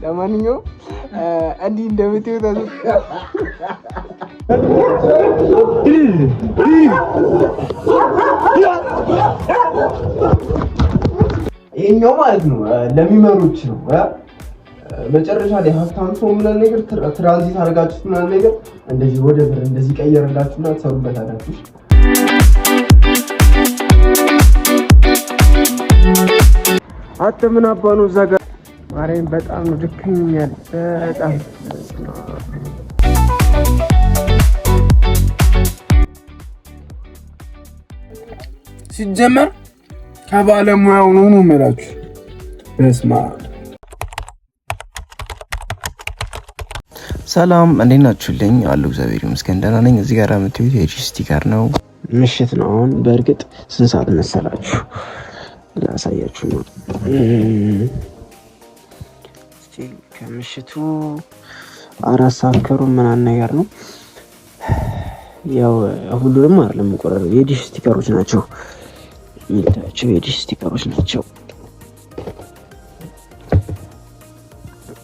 ለማንኛውም እንዲህ እንደምትወጣ ይሄኛው ማለት ነው ለሚመሩት ነው መጨረሻ ላይ ሀብታም ሰው ምናምን ነገር ትራንዚት አድርጋችሁ ምናምን ነገር እንደዚህ ወደ ብር እንደዚህ ቀየርላችሁና ትሰሩበታላችሁ። አንተ ምን አባ ነው እዛ ጋር ማርያም በጣም ነው ድክምኛል በጣም ሲጀመር ከባለሙያው ነው የምላችሁ። በስማ ሰላም እንዴት ናችሁልኝ? አሉ እግዚአብሔር ይመስገን ደህና ነኝ። እዚህ ጋር የምትዩት የጂ ስቲከር ነው። ምሽት ነው አሁን። በእርግጥ ስንት ሰዓት መሰላችሁ? ላሳያችሁ ነው። እስቲ ከምሽቱ 4 ሰዓት ከሩብ ምናምን ነገር ነው። ያው ሁሉንም አይደለም ቆረጠው። የዲሽ ስቲከሮች ናቸው የሚታያቸው፣ የዲሽ ስቲከሮች ናቸው።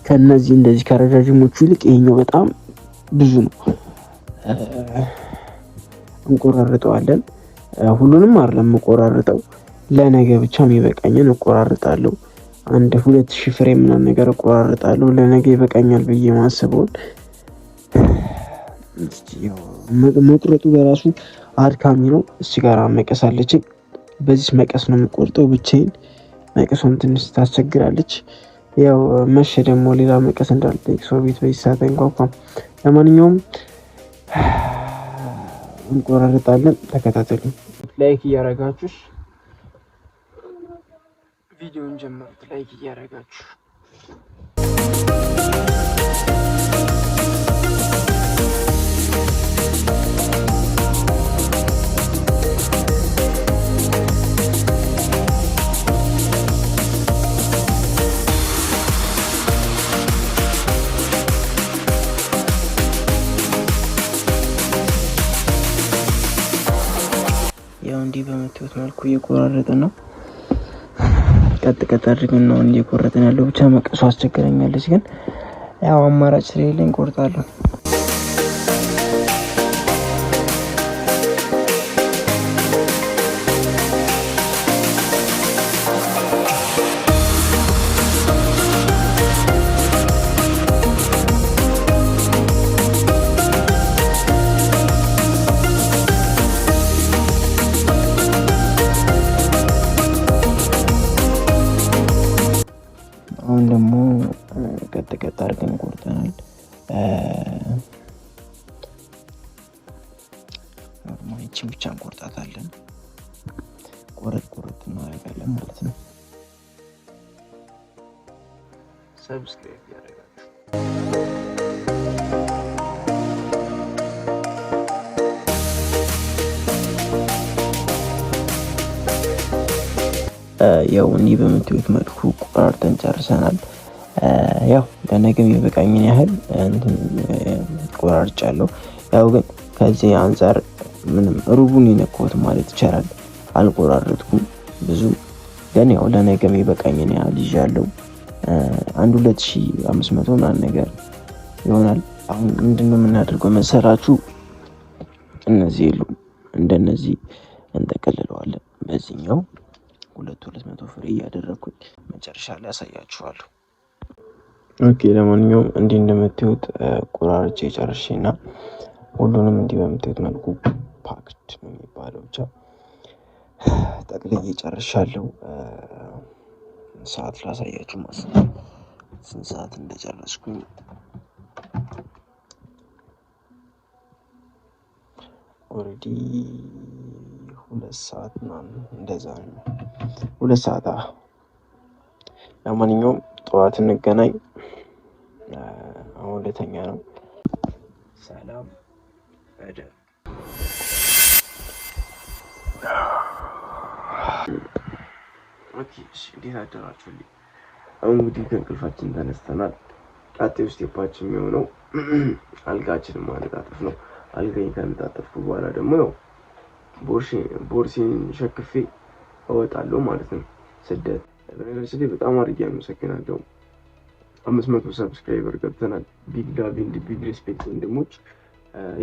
ከነዚህ እንደዚህ ከረጃጅሞቹ ይልቅ ይሄኛው በጣም ብዙ ነው። እንቆራርጠዋለን። ሁሉንም አይደለም እንቆራርጠው፣ ለነገ ብቻ የሚበቃኝን እቆራርጣለሁ። አንድ 2000 ፍሬ ምናምን ነገር እቆራርጣለሁ። ለነገ ይበቃኛል ብዬ ማስበውን። መቁረጡ በራሱ አድካሚ ነው። እዚህ ጋር መቀስ አለችኝ። በዚህ መቀስ ነው የምቆርጠው ብቻዬን። መቀሷም ትንሽ ታስቸግራለች። ያው መሸ ደግሞ ሌላ መቀስ እንዳልጠይቅ ሰው ቤት በዚህ ሰዓት እንኳን። ለማንኛውም እንቆራርጣለን። ተከታተሉ። ላይክ እያረጋችሁ ቪዲዮን ጀምሩት። ላይክ እያረጋችሁ ያው እንዲህ በምትዩት መልኩ እየቆራረጥን ነው። ቀጥ አድርገን ነው እየቆረጥን ያለው። ብቻ መቀሱ አስቸግረኛለች፣ ግን ያው አማራጭ ስለሌለኝ ቆርጣለሁ። አሁን ደግሞ ቀጥ አድርገን ቆርጠናል። ይቺን ብቻ እንቆርጣታለን። ቆረጥ እናደርጋለን ማለት ነው። ሰብስክራይብ ያደርጋችሁ ያው እንዲህ በምትዩት መልኩ ቆራርጠን ጨርሰናል። ያው ለነገም የበቃኝን ያህል ቆራርጫለሁ። ያው ግን ከዚህ አንፃር ምንም ሩቡን የነካሁት ማለት ይቻላል። አልቆራረጥኩም ብዙ፣ ግን ያው ለነገም የበቃኝን ያህል ይዣለሁ። 2500 ምናምን ነገር ይሆናል። አሁን ምንድነው የምናደርገው መሰራችሁ? እነዚህ የሉም፣ እንደነዚህ እንጠቀልለዋለን። በዚህኛው 200 ፍሬ እያደረኩኝ መጨረሻ ላይ ያሳያችኋለሁ። ኦኬ፣ ለማንኛውም እንዲህ እንደምትዩት ቆራርጬ ጨርሼና ሁሉንም እንዲህ በምትዩት መልኩ ፓክድ ነው የሚባለው፣ ብቻ ጠቅልዬ ጨርሻለሁ። ሰዓት ላሳያችሁ ማለት ነው፣ ስንት ሰዓት እንደጨረስኩኝ። ኦልሬዲ 2 ሰዓት ምናምን እንደዛ ነው። 2 ሰዓት። ለማንኛውም ጠዋት እንገናኝ። አሁን ልተኛ ነው። ሰላም እደር። ኦኬ፣ እንዴት አደራችሁልኝ? አሁን እንግዲህ ከእንቅልፋችን ተነስተናል። ቀጣዩ ስቴፓችን የሚሆነው አልጋችንን ማነጣጠፍ ነው። አልጋዬን ካነጣጠፍኩ በኋላ ደግሞ ያው ቦርሴን ሸክፌ እወጣለሁ ማለት ነው። ስደት በነገራችን ላይ በጣም አድርጌ አመሰግናለሁ። 500 ሰብስክራይበር ገብተናል። ቢግ ሪስፔክት ወንድሞች።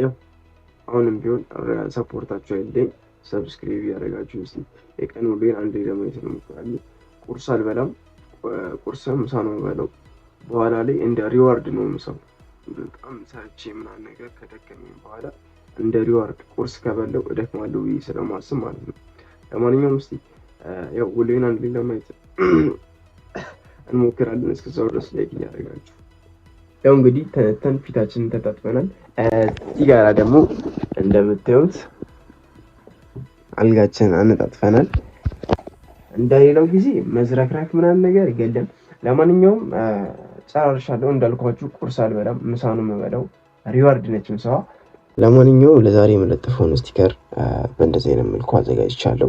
ያው አሁንም ቢሆን ሰፖርታችሁ አይለኝ። ሰብስክራይብ ያደረጋችሁ እስቲ የቀን ውሎዬን አንዴ ለማየት ነው የምትፈልጉ። ቁርስ አልበላም። ቁርስ ምሳ ነው የምበላው። በኋላ ላይ እንደ ሪዋርድ ነው የምሰው። በጣም ሰርቼ ምናምን ነገር ከደከመኝ በኋላ እንደ ሪዋርድ ቁርስ ከበላው እደክማለሁ ብዬ ስለማስብ ማለት ነው። ለማንኛውም እስቲ ያው ውሎዬን አንዴ ለማየት እንሞክራለን። እስከዛው ድረስ ላይክ እያደረጋችሁ ያው እንግዲህ ተነተን ፊታችንን ተጣጥበናል። እዚህ ጋር ደግሞ እንደምታዩት አልጋችንን አነጣጥፈናል። እንደሌላው ጊዜ መዝረክራክ ምናምን ነገር የለም። ለማንኛውም ጨራርሻለሁ። እንዳልኳችሁ ቁርስ አልበላም፣ ምሳ ነው የምበላው። ሪዋርድ ነች ምሳዋ። ለማንኛውም ለዛሬ የምለጥፈውን ስቲከር በእንደዚህ አይነት መልኩ አዘጋጅቻለሁ።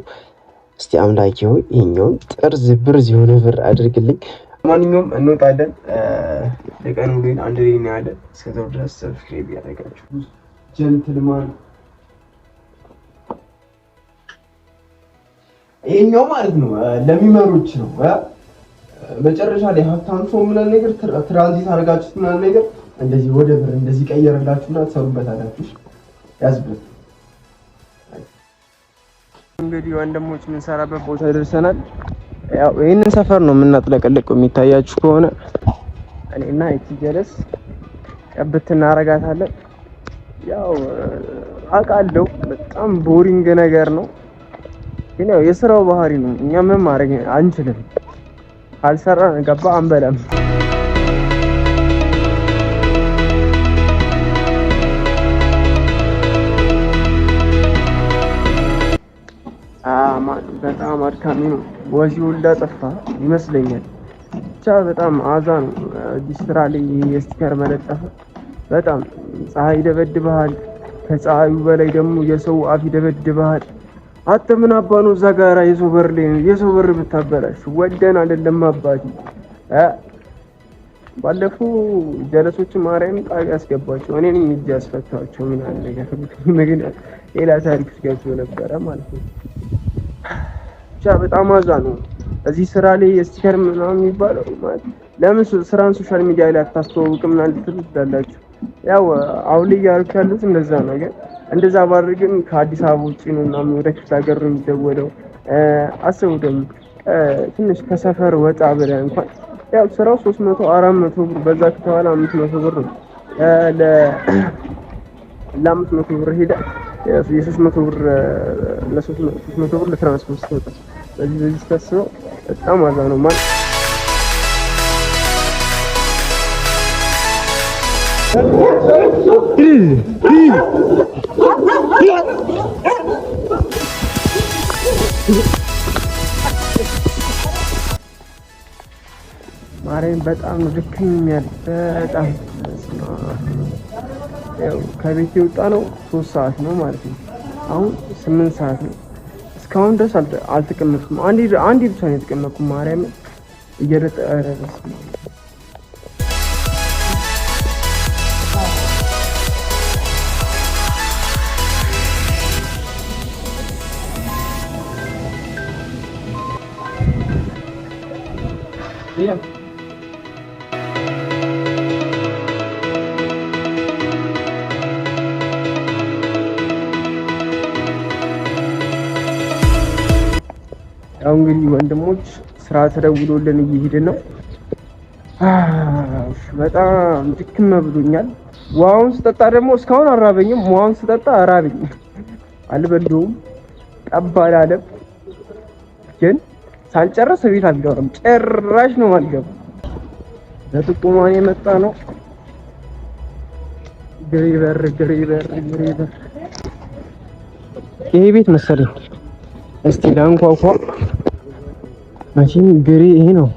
እስቲ አምላኬ ሆይ ይሄኛውን ጥርዝ ብርዝ የሆነ ብር አድርግልኝ። ለማንኛውም እንወጣለን። ለቀን ውሎዬን አንድ ላይ እናያለን። እስከዛው ድረስ ሰብስክራይብ ያደርጋችሁ ጀንትልማን። ይሄኛው ማለት ነው ለሚመሮች ነው። መጨረሻ ላይ ሀብታም ሰው ምናምን ነገር ትራንዚት አድርጋችሁ ምናምን ነገር እንደዚህ ወደ ብር እንደዚህ ቀየረላችሁና ትሰሩበታላችሁ። ያዝበት። እንግዲህ ወንድሞች የምንሰራበት ቦታ ደርሰናል። ያው ይሄንን ሰፈር ነው የምናጥለቀልቀው። የሚታያችሁ ከሆነ እኔና እቺ ጀለስ ቀብት እናረጋታለን። ያው አውቃለሁ በጣም ቦሪንግ ነገር ነው፣ ግን ያው የስራው ባህሪ ነው። እኛ ምን ማድረግ አንችልም። ካልሰራን ገባ አንበላም። በጣም አድካሚ ነው። ወዚህ ሁላ ጠፋ ይመስለኛል። ብቻ በጣም አዛ ነው እዚህ ስራ ላይ የስቲከር መለጠፍ። በጣም ፀሐይ ይደበድብሃል። ከፀሐዩ በላይ ደግሞ የሰው አፍ ይደበድብሃል። አንተ ምን አባ ነው እዛ ጋራ የሰው በር ላይ የሰው በር ብታበላሽ ወደን አይደለም አባቴ። ባለፈው ጀለሶችን ማርያም ጣቢያ ያስገባቸው እኔ ነኝ እጅ ያስፈታቸው ምናምን ነገር ግን ሌላ ታሪክ ገብቶ ነበረ ማለት ነው። ብቻ በጣም አዛ ነው እዚህ ስራ ላይ የስቲከር ምናምን የሚባለው ማለት ለምን ስራን ሶሻል ሚዲያ ላይ አታስተዋውቅም ምናምን ትላላችሁ። ያው አሁን ላይ ያርኩ ያሉት እንደዛ ነው። ግን እንደዛ ባድርግም ከአዲስ አበባ ውጪ ነው እና ወደ ክፍለ ሀገር ነው የሚደወለው። አስቡ ደግሞ ትንሽ ከሰፈር ወጣ ብለህ እንኳን ያው ስራው 300 400 ብር በዛ ከተባለ 500 ብር ነው። ለ500 ብር ሄደ የ300 ብር ለ300 ብር ለትራንስፖርት ተወጣ። በዚህ ተስበው በጣም አዛ ነው ማለት ማርያም በጣም ድክም ያለ በጣም ያው ከቤት የወጣ ነው 3 ሰዓት ነው ማለት ነው። አሁን 8 ሰዓት ነው። እስካሁን ድረስ አልተቀመጥኩም። አንዴ ብቻ ነው የተቀመጥኩት። ማርያም እየረጠረስ Yeah. ያው እንግዲህ ወንድሞች ስራ ተደውሎልን እየሄድን ነው። በጣም ድክም ብሎኛል። ውሃውን ስጠጣ ደግሞ እስካሁን አራበኝም። ውሃውን ስጠጣ አራበኝ። አልበለውም ጠብ አላለም። ግን ሳልጨርስ ቤት አልገባም። ጭራሽ ነው አልገባም። በጥቁማን የመጣ ነው። ግሪበር ይሄ ቤት መሰለኝ። እስቲ ላንኳኳ። መቼም ግሪ ይሄ ነው።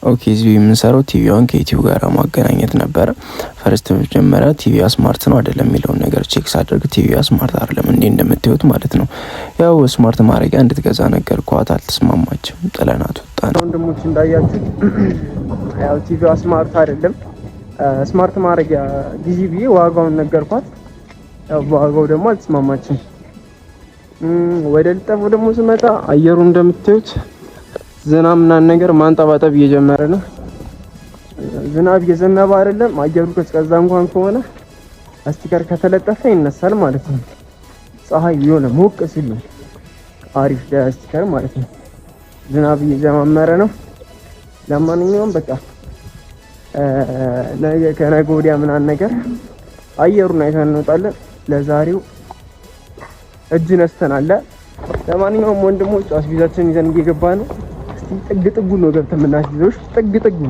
ኦኬ እዚህ የምንሰራው ቲቪዋን ከዩቲዩብ ጋር ማገናኘት ነበረ። ፈርስት መጀመሪያ ቲቪዋ ስማርት ነው አይደለም የሚለውን ነገር ቼክ ሳደርግ ቲቪዋ ስማርት አይደለም እንዴ እንደምታዩት ማለት ነው። ያው ስማርት ማድረጊያ እንድትገዛ ነገርኳት፣ አልተስማማችም። ጥለናት ወጣን። ወንድሞች እንዳያችሁ ያው ቲቪዋ ስማርት አይደለም። ስማርት ማድረጊያ ጊዜ ብዬ ዋጋውን ነገርኳት። ያው በዋጋው ደግሞ አልተስማማችም። ወደ ልጠፉ ደግሞ ስመጣ አየሩ እንደምታዩት ዝናብ ምናምን ነገር ማንጠባጠብ እየጀመረ ነው። ዝናብ እየዘነበ አይደለም፣ አየሩ ቀዝቃዛ እንኳን ከሆነ ስቲከር ከተለጠፈ ይነሳል ማለት ነው። ፀሐይ የሆነ ሞቅ ሲል ነው አሪፍ ስቲከር ማለት ነው። ዝናብ እየጀማመረ ነው። ለማንኛውም በቃ ነገ ከነገ ወዲያ ምናምን ነገር አየሩን አይተን እንወጣለን። ለዛሬው እጅ ነስተናል። ለማንኛውም ወንድሞች አስቤዛችንን ይዘን እየገባ ነው። እስቲ ጥግ ጥጉ ነው ገብተን የምናስይዘው። ጥግ ጥጉ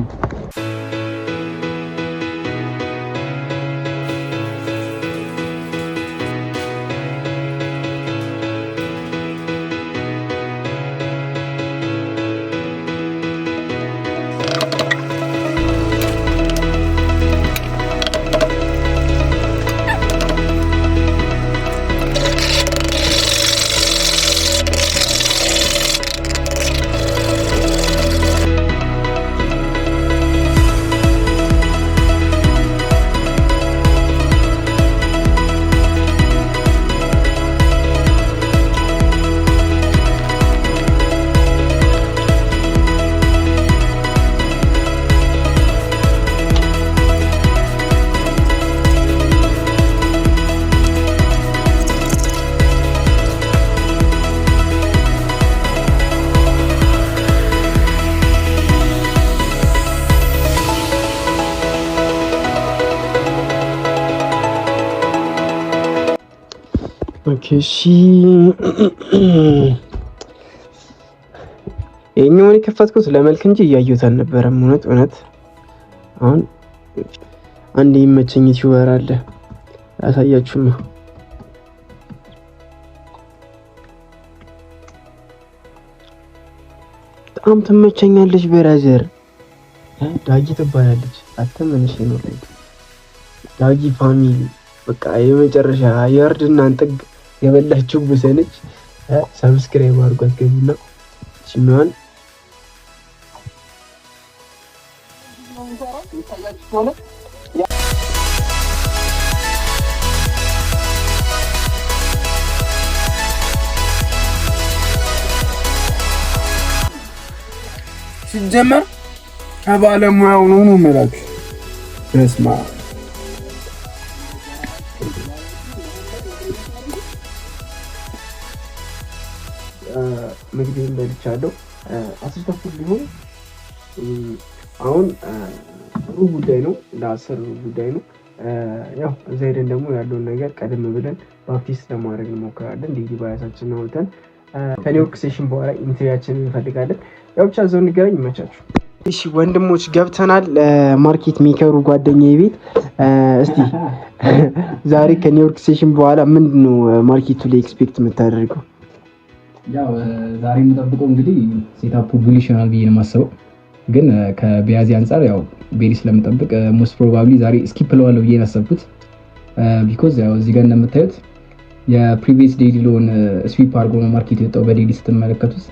እሺ ይሄኛውን የከፈትኩት ለመልክ እንጂ እያየሁት አልነበረም። እውነት አሁን አንድ ይመቸኝ ዩቲዩበር አለ አሳያችሁማ። በጣም ትመቸኛለች። ብራዘር ዳጊ ትባላለች። አተምንሽ ነው ዳጊ ፋሚሊ በቃ የመጨረሻ የእርድናን ጥግ የበላችሁ ብሰነች። ሰብስክራይብ አድርጓት ገቡና ሲማን ሲጀመር ከባለሙያው ነው ማለት በስማ ምግቤን በልቻለሁ። 10 ተኩል ቢሆን አሁን ሩብ ጉዳይ ነው፣ ለ10 ጉዳይ ነው። ያው እዛ ሄደን ደግሞ ያለውን ነገር ቀደም ብለን ባፕቲስት ለማድረግ እንሞክራለን። ዲዲ ባያሳችን አውጥተን ከኒውዮርክ ሴሽን በኋላ ኢንትሪያችንን እንፈልጋለን። ያው ብቻ እዛው እንገናኝ። ይመቻችሁ። እሺ ወንድሞች ገብተናል ማርኬት ሜከሩ ጓደኛዬ ቤት። እስቲ ዛሬ ከኒውዮርክ ሴሽን በኋላ ምንድነው ማርኬቱ ላይ ኤክስፔክት የምታደርገው? ያው ዛሬ የምጠብቀው እንግዲህ ሴታፑ ቡሊሽ ይሆናል ብዬ ነው የማስበው። ግን ከቢያዚ አንጻር ያው ቤሪ ስለምጠብቅ ሞስት ፕሮባብሊ ዛሬ ስኪፕ ለዋለሁ ብዬ ያሰብኩት ቢኮዝ ያው እዚህ ጋር እንደምታዩት የፕሪቪየስ ዴይሊ ሎን ስዊፕ አድርጎ ነው ማርኬት የወጣው በዴይሊ ስትመለከቱት።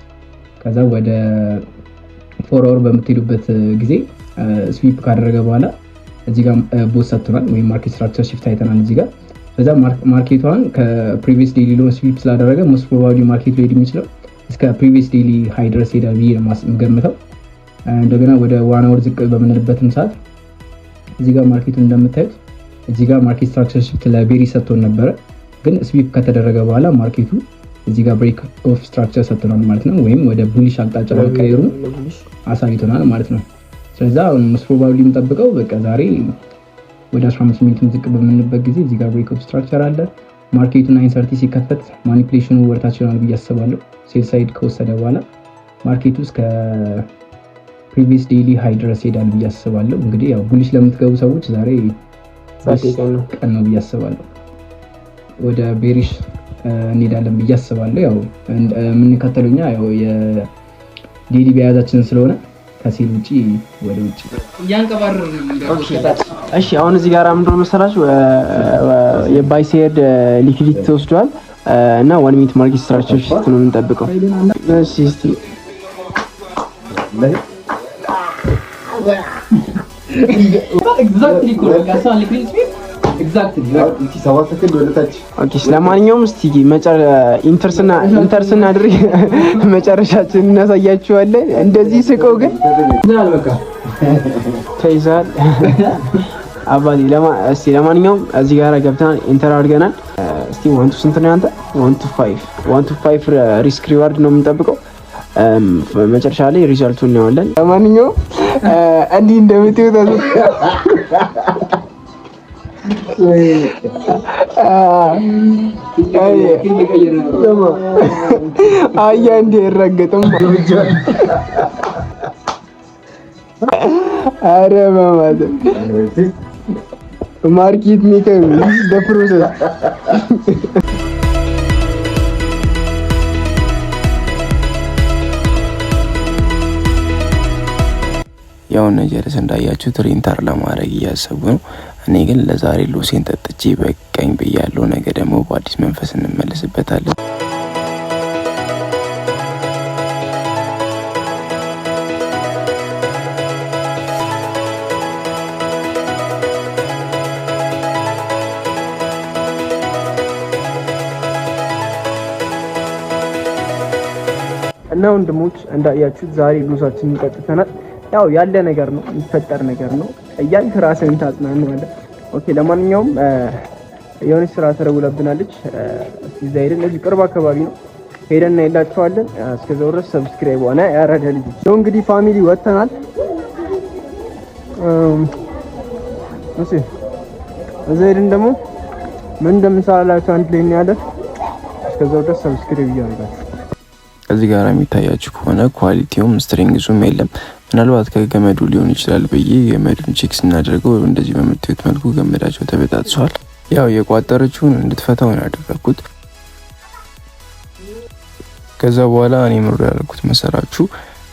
ከዛ ወደ 4 አወር በምትሄዱበት ጊዜ ስዊፕ ካደረገ በኋላ እዚህ ጋር ቦት ሰጥቶናል ወይም ማርኬት ስትራክቸር ሽፍት አይተናል እዚህ ጋር። በዛ ማርኬቷን ከፕሪቪየስ ዴይሊ ሎን ስዊፕ ስላደረገ ሞስት ፕሮባብሊ ማርኬት ሊሄድ የሚችለው እስከ ፕሪቪየስ ዴይሊ ሃይ ድረስ ሄዳል ብዬ ነው የምገምተው። እንደገና ወደ 1 አወር ዝቅ በምንልበትም ሰዓት እዚህ ጋር ማርኬቱን እንደምታዩት እዚህ ጋር ማርኬት ስትራክቸር ሽፍት ለቤሪ ሰጥቶን ነበረ። ግን ስዊፕ ከተደረገ በኋላ ማርኬቱ እዚህ ጋር ብሬክ ኦፍ ስትራክቸር ሰጥቶናል ማለት ነው፣ ወይም ወደ ቡሊሽ አቅጣጫ መቀየሩ አሳይቶናል ማለት ነው። ስለዚህ ሞስት ፕሮባብሊ የምጠብቀው በቃ ዛሬ ወደ 15 ሚኒት ዝቅ በምንልበት ጊዜ እዚህ ጋር ብሬክ ኦፍ ስትራክቸር አለ። ማርኬቱ 930 ሲከፈት ማኒፑሌሽኑ ወርታች ይሆናል ብዬ አስባለሁ። ሴል ሳይድ ከወሰደ በኋላ ማርኬቱ እስከ ፕሪቪየስ ዴይሊ ሃይ ድረስ ሄዳል ብዬ አስባለሁ። እንግዲህ ያው ቡሊሽ ለምትገቡ ሰዎች ዛሬ ቀን ነው ብዬ አስባለሁ። ወደ ቤሪሽ እንሄዳለን ብዬ አስባለሁ። ያው የምንከተለው እኛ ያው የዴይሊ በያዛችን ስለሆነ ከሴል ውጪ ወደ ውጪ ያንቀባረር ነው። እሺ አሁን እዚህ ጋር ምንድን ነው መሰላችሁ የባይሴድ ሊኩዊዲቲ ተወስዷል እና 1 ሚኒት ማርኬት ስትራክቸር ሽፍት ነው የምንጠብቀው። እሺ እስቲ ኤግዛክትሊ ኮረካ ሳን ሊክሪን ስፒድ ኤግዛክትሊ እቲ 7 ሰከንድ ወለታች። ኦኬ ለማንኛውም እስቲ ኢንተርስና አድርግ መጨረሻችን እናሳያችኋለን። እንደዚህ ስቀው ግን ምናል በቃ ተይዛል አባዲ ለማንኛውም እዚህ ጋር ገብተናል፣ ኢንተር አድርገናል። እስቲ 1 to ስንት ነው ያንተ? 1 to 5 ሪስክ ሪዋርድ ነው የምንጠብቀው። መጨረሻ ላይ ሪዛልቱን እናያለን። ለማንኛውም እንዲህ እንደምትዩት አያ እንደ ይረገጥም አረ ማማደ ማርኬት ሜከር በፕሮሰስ ያው ነገርስ እንዳያችሁት ሪንተር ለማድረግ እያሰቡ ነው። እኔ ግን ለዛሬ ሉሴን ጠጥቼ በቃኝ ብያለሁ። ነገ ደግሞ በአዲስ መንፈስ እንመለስበታለን። እና ወንድሞች እንዳያችሁት ዛሬ ሉሳችንን ጠጥተናል። ያው ያለ ነገር ነው፣ የሚፈጠር ነገር ነው እያልክ ራስህን ታጽናናለህ። ኦኬ ለማንኛውም የሆነች ስራ ተደውላብናለች። እዛ ሄደን እዚህ ቅርብ አካባቢ ነው ሄደን እናይላችኋለን። እስከዛው ድረስ ሰብስክራይብ ሆነ ያረደ ልጅ ነው። እንግዲህ ፋሚሊ ወጥተናል። እሺ እዛ ሄደን ደግሞ ምን እንደምንሰራላችሁ አንድ ላይ እናያለን። እስከዛው ድረስ ሰብስክራይብ እያደረጋችሁ እዚህ ጋር የሚታያችሁ ከሆነ ኳሊቲውም ስትሪንግሱም የለም። ምናልባት ከገመዱ ሊሆን ይችላል ብዬ ገመዱን ቼክ ስናደርገው እንደዚህ በምታዩት መልኩ ገመዳቸው ተበጣጥሷል። ያው የቋጠረችውን እንድትፈታው ነው ያደረኩት። ከዛ በኋላ እኔ ምሮ ያደረኩት መሰራችሁ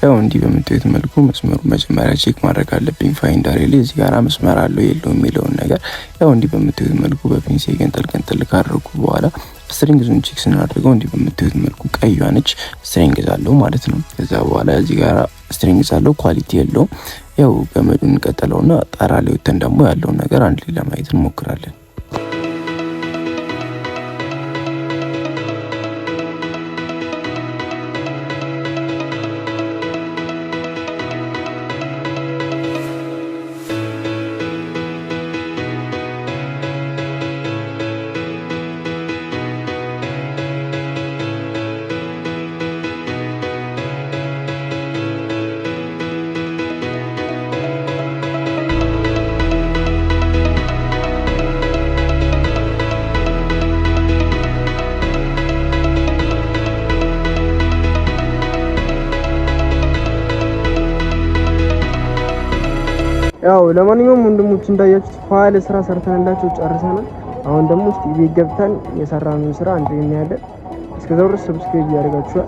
ያው እንዲህ በምታዩት መልኩ መስመሩ መጀመሪያ ቼክ ማድረግ አለብኝ። ፋይንደር ላይ እዚህ ጋር መስመር አለው የለውም የሚለውን ነገር ያው እንዲህ በምታዩት መልኩ በፒንሴ ገንጠል ካደረኩ በኋላ ስትሪንግዙን ቼክ ስናደርገው እንዲህ በምታዩት መልኩ ቀይዋ ነች ስትሪንግዝ አለው ማለት ነው። ከዛ በኋላ እዚህ ጋር ስትሪንግዝ አለው ኳሊቲ የለውም። ያው ገመዱን እንቀጥለውና ጣራ ላይ ወተን ደግሞ ያለውን ነገር አንድ ላይ ለማየት እንሞክራለን። ያው ለማንኛውም ወንድሞች እንዳያችሁት ፋይል ስራ ሰርተንላችሁ ጨርሰናል። አሁን ደግሞ እስቲ ቤት ገብተን የሰራነውን ስራ አንድ ላይ እናያለን። እስከዛው ድረስ ሰብስክራይብ ያደርጋችሁ።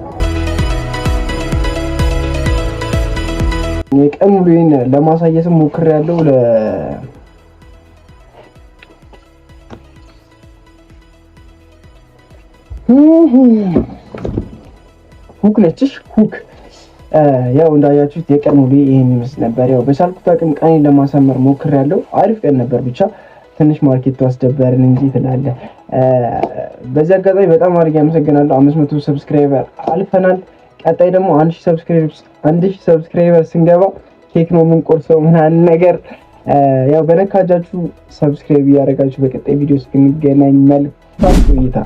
የቀን ሙሉዬን ለማሳየት ሞክሬያለሁ። ሁክ ነችሽ ሁክ ያው እንዳያችሁት የቀን ሙሉ ይሄን ይመስል ነበር። ያው በቻልኩት አቅም ቀኔን ለማሳመር ሞክሬያለሁ። አሪፍ ቀን ነበር። ብቻ ትንሽ ማርኬቱ አስደበርን እንጂ ትላለህ። በዚህ አጋጣሚ በጣም አድርጌ አመሰግናለሁ። 500 ሰብስክራይበር አልፈናል። ቀጣይ ደግሞ 1000 ሰብስክራይበር ስንገባ ኬክ ነው የምንቆርሰው ምናምን ነገር። ያው በነካጃችሁ ሰብስክራይብ እያደረጋችሁ በቀጣይ ቪዲዮ እስክንገናኝ መልካም ቆይታ